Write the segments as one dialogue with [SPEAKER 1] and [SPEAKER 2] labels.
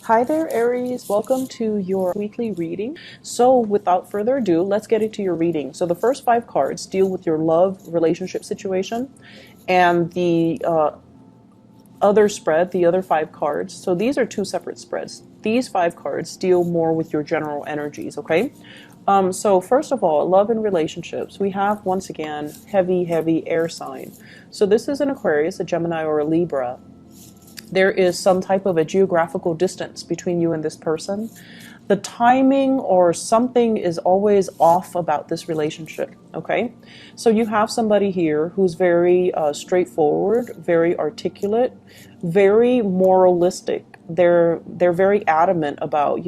[SPEAKER 1] Hi there, Aries. Welcome to your weekly reading. So without further ado, let's get into your reading. So the first 5 cards deal with your love relationship situation, and the other spread, the other 5 cards. So these are 2 separate spreads. These 5 cards deal more with your general energies, okay? So first of all, love and relationships. We have, once again, heavy air sign. So this is an Aquarius, a Gemini, or a Libra. There is some type of a geographical distance between you and this person. The timing or something is always off about this relationship, okay? So you have somebody here who's very straightforward, very articulate, very moralistic. They're very adamant about,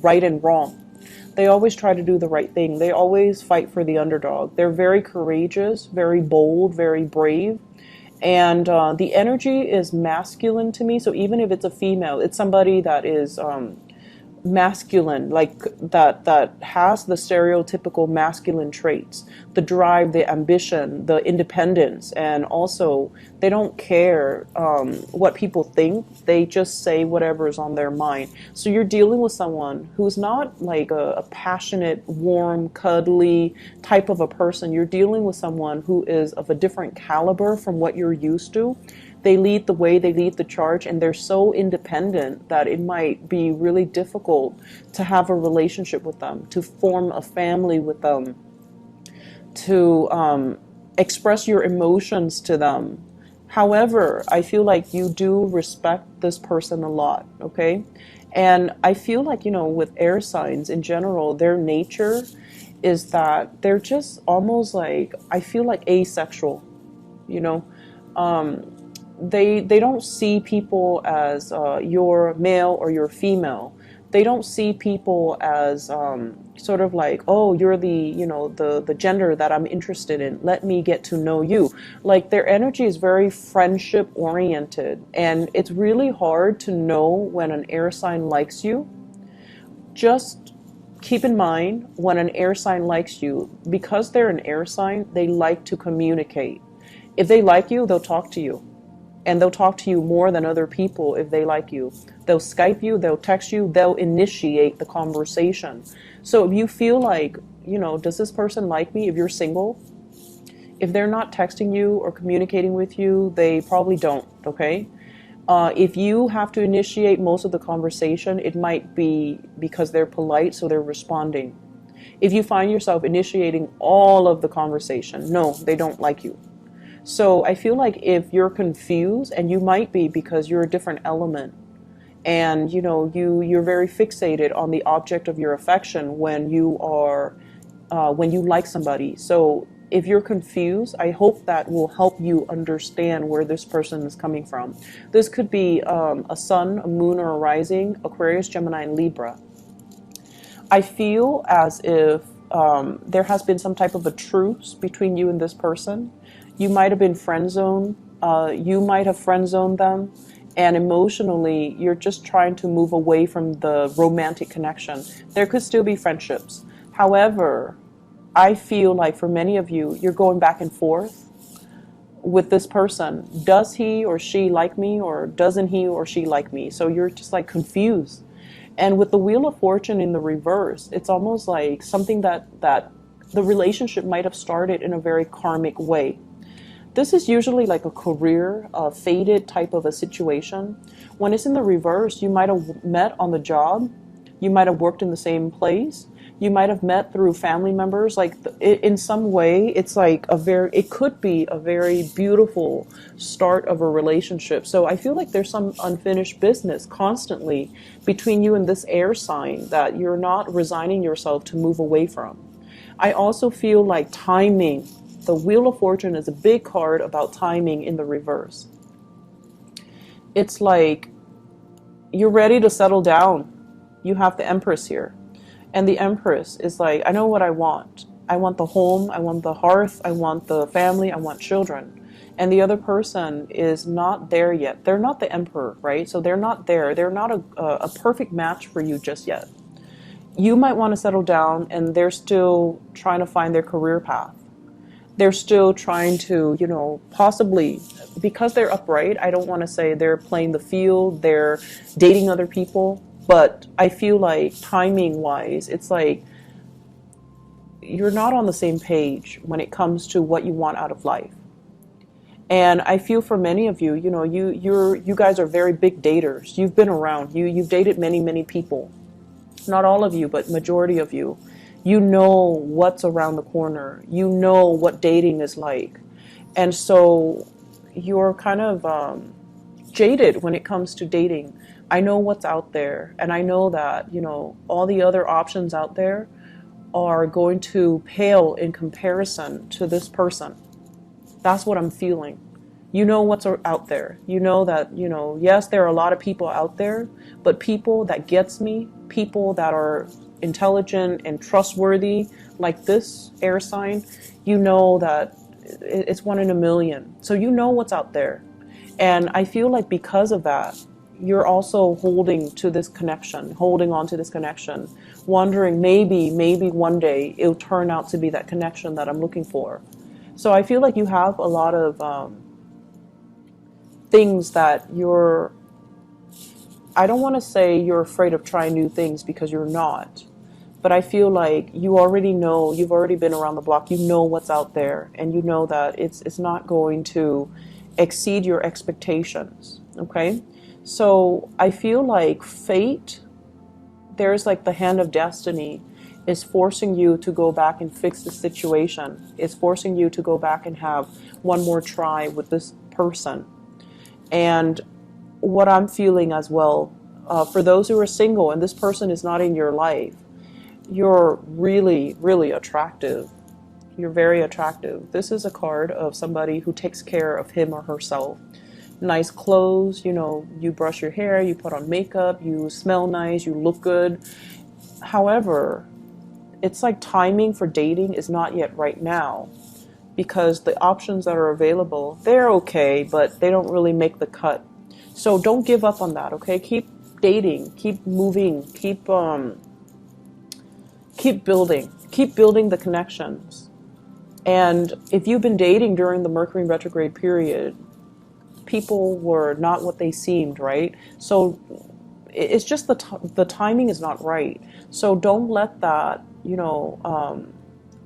[SPEAKER 1] right and wrong. They always try to do the right thing. They always fight for the underdog. They're very courageous, very bold, very brave. And the energy is masculine to me. So even if it's a female, it's somebody that is masculine, like that has the stereotypical masculine traits, the drive, the ambition, the independence, and also they don't care what people think. They just say whatever is on their mind. So you're dealing with someone who's not like a passionate, warm, cuddly type of a person. You're dealing with someone who is of a different caliber from what you're used to. They lead the way, they lead the charge, and they're so independent that it might be really difficult to have a relationship with them, to form a family with them, to express your emotions to them. However, I feel like you do respect this person a lot, okay? And I feel like, with air signs in general, their nature is that they're just almost like, I feel like asexual, They don't see people as you're male or you're female. They don't see people as sort of like, oh, you're the gender that I'm interested in. Let me get to know you. Like their energy is very friendship oriented, and it's really hard to know when an air sign likes you. Just keep in mind, when an air sign likes you, because they're an air sign, they like to communicate. If they like you, they'll talk to you. And they'll talk to you more than other people if they like you. They'll Skype you, they'll text you, they'll initiate the conversation. So if you feel like, does this person like me? If you're single, if they're not texting you or communicating with you, they probably don't, okay? If you have to initiate most of the conversation, it might be because they're polite, so they're responding. If you find yourself initiating all of the conversation, no, they don't like you. So I feel like if you're confused, and you might be because you're a different element, and you're very fixated on the object of your affection when you like somebody. So if you're confused, I hope that will help you understand where this person is coming from. This could be a sun, a moon, or a rising, Aquarius, Gemini, and Libra. I feel as if there has been some type of a truce between you and this person. You might have been friend zoned. You might have friend zoned them. And emotionally, you're just trying to move away from the romantic connection. There could still be friendships. However, I feel like for many of you, you're going back and forth with this person. Does he or she like me, or doesn't he or she like me? So you're just like confused. And with the Wheel of Fortune in the reverse, it's almost like something that the relationship might have started in a very karmic way. This is usually like a career, fated type of a situation. When it's in the reverse, you might have met on the job. You might have worked in the same place. You might have met through family members. Like in some way, it's like it could be a very beautiful start of a relationship. So I feel like there's some unfinished business constantly between you and this air sign that you're not resigning yourself to move away from. I also feel like timing. The Wheel of Fortune is a big card about timing in the reverse. It's like you're ready to settle down. You have the Empress here. And the Empress is like, I know what I want. I want the home, I want the hearth, I want the family, I want children. And the other person is not there yet. They're not the Emperor, right? So they're not there. They're not a perfect match for you just yet. You might want to settle down, and they're still trying to find their career path. They're still trying to, possibly, because they're upright, I don't want to say they're playing the field, they're dating other people. But I feel like timing wise, it's like you're not on the same page when it comes to what you want out of life. And I feel for many of you, you know, you guys are very big daters. You've been around. You've dated many people. Not all of you, but majority of you. You know what's around the corner. You know what dating is like. And so you're kind of jaded when it comes to dating. I know what's out there, and I know that, you know, all the other options out there are going to pale in comparison to this person. That's what I'm feeling. You know what's out there. You know that, you know, yes, there are a lot of people out there, but people that gets me, people that are intelligent and trustworthy, like this air sign, you know that it's one in a million. So you know what's out there. And I feel like because of that, you're also holding to this connection, holding on to this connection, wondering maybe one day it'll turn out to be that connection that I'm looking for. So I feel like you have a lot of things that I don't want to say you're afraid of trying new things, because you're not. But I feel like you already know, you've already been around the block, you know what's out there, and you know that it's not going to exceed your expectations, okay? So I feel like fate, there's like the hand of destiny, is forcing you to go back and fix the situation. It's forcing you to go back and have one more try with this person. And what I'm feeling as well, for those who are single and this person is not in your life, you're really attractive. You're very attractive. This is a card of somebody who takes care of him or herself. Nice clothes, you know, you brush your hair, you put on makeup, you smell nice, you look good. However, it's like timing for dating is not yet right now, because the options that are available, they're okay, but they don't really make the cut. So don't give up on that, okay? Keep dating, keep moving, keep building the connections. And if you've been dating during the Mercury retrograde period, people were not what they seemed, right? So it's just the timing is not right. So don't let that, you know,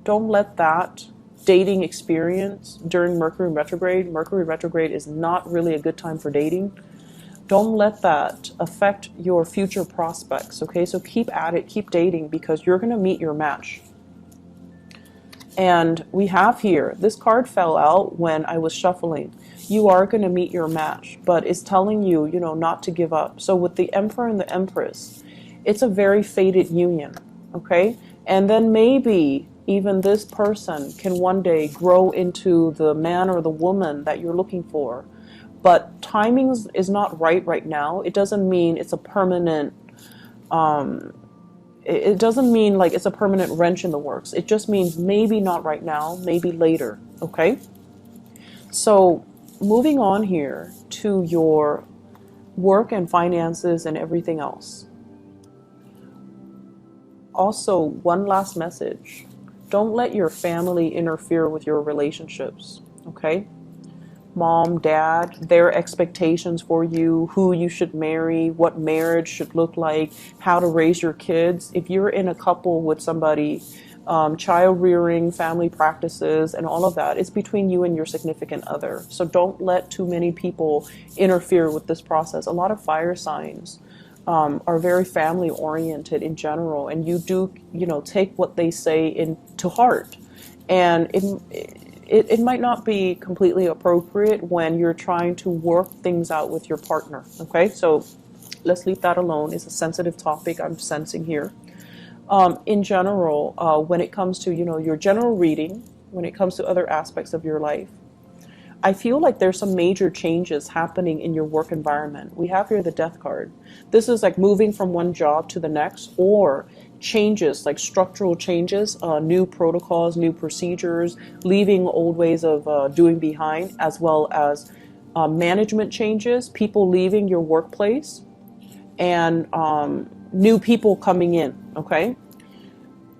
[SPEAKER 1] don't let that dating experience during Mercury retrograde is not really a good time for dating. Don't let that affect your future prospects, okay? So keep at it, keep dating, because you're going to meet your match. And we have here, this card fell out when I was shuffling. You are going to meet your match, but it's telling you, you know, not to give up. So with the Emperor and the Empress, it's a very fated union, okay? And then maybe even this person can one day grow into the man or the woman that you're looking for. But timing is not right now. It doesn't mean it's a permanent, it doesn't mean like it's a permanent wrench in the works. It just means maybe not right now, maybe later, okay? So moving on here to your work and finances and everything else. Also, one last message. Don't let your family interfere with your relationships, okay? Mom, dad, their expectations for you, who you should marry, what marriage should look like, how to raise your kids. If you're in a couple with somebody, child rearing, family practices, and all of that, it's between you and your significant other. So don't let too many people interfere with this process. A lot of fire signs are very family oriented in general, and you do, you know, take what they say into heart. And it might not be completely appropriate when you're trying to work things out with your partner, okay? So let's leave that alone. It's a sensitive topic I'm sensing here. In general, when it comes to, you know, your general reading, when it comes to other aspects of your life, I feel like there's some major changes happening in your work environment. We have here the Death card. This is like moving from one job to the next, or changes, like structural changes, new protocols, new procedures, leaving old ways of doing behind, as well as management changes, people leaving your workplace, and new people coming in, okay?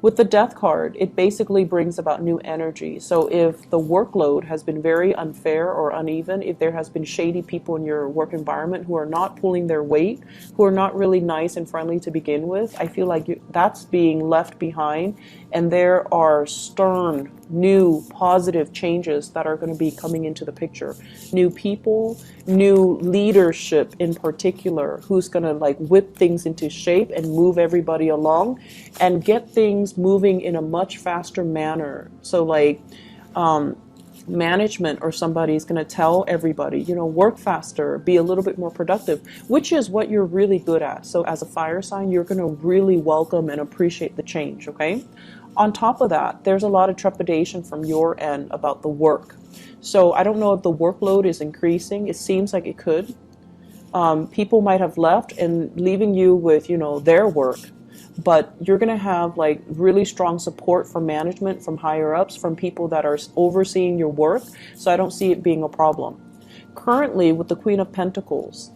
[SPEAKER 1] With the death card, it basically brings about new energy. So if the workload has been very unfair or uneven, if there has been shady people in your work environment who are not pulling their weight, who are not really nice and friendly to begin with, I feel like that's being left behind, and there are stern, new, positive changes that are going to be coming into the picture. New people, new leadership in particular, who's going to like whip things into shape and move everybody along and get things moving in a much faster manner. So like management or somebody is going to tell everybody, you know, work faster, be a little bit more productive, which is what you're really good at. So as a fire sign, you're going to really welcome and appreciate the change, okay? On top of that, there's a lot of trepidation from your end about the work. So I don't know if the workload is increasing. It seems like it could. People might have left and leaving you with, you know, their work, but you're going to have like really strong support from management, from higher ups, from people that are overseeing your work. So I don't see it being a problem. Currently, with the Queen of Pentacles,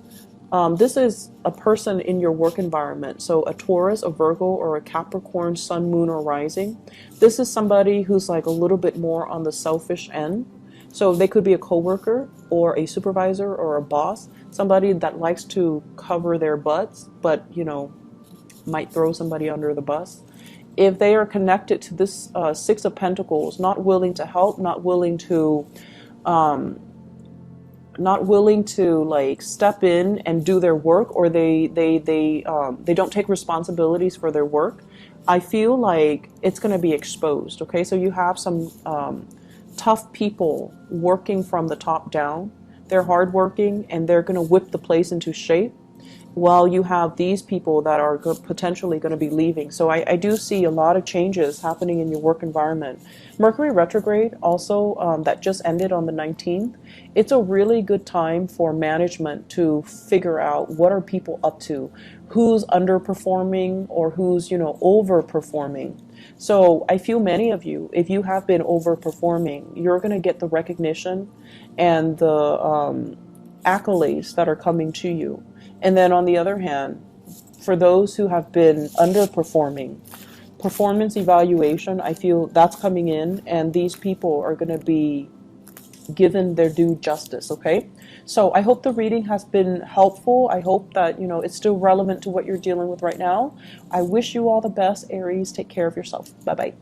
[SPEAKER 1] this is a person in your work environment. So a Taurus, a Virgo, or a Capricorn, sun, moon, or rising. This is somebody who's like a little bit more on the selfish end. So they could be a coworker or a supervisor or a boss, somebody that likes to cover their butts, but, you know, might throw somebody under the bus. If they are connected to this Six of Pentacles, not willing to help, not willing to like step in and do their work, or they don't take responsibilities for their work, I feel like it's going to be exposed. Okay, so you have some tough people working from the top down. They're hardworking and they're going to whip the place into shape, while you have these people that are potentially going to be leaving. So I do see a lot of changes happening in your work environment. Mercury retrograde also, that just ended on the 19th. It's a really good time for management to figure out what are people up to, who's underperforming or who's, you know, overperforming. So I feel many of you, if you have been overperforming, you're going to get the recognition and the accolades that are coming to you. And then on the other hand, for those who have been underperforming, performance evaluation, I feel that's coming in, and these people are going to be given their due justice, okay? So I hope the reading has been helpful. I hope that, you know, it's still relevant to what you're dealing with right now. I wish you all the best, Aries. Take care of yourself. Bye-bye.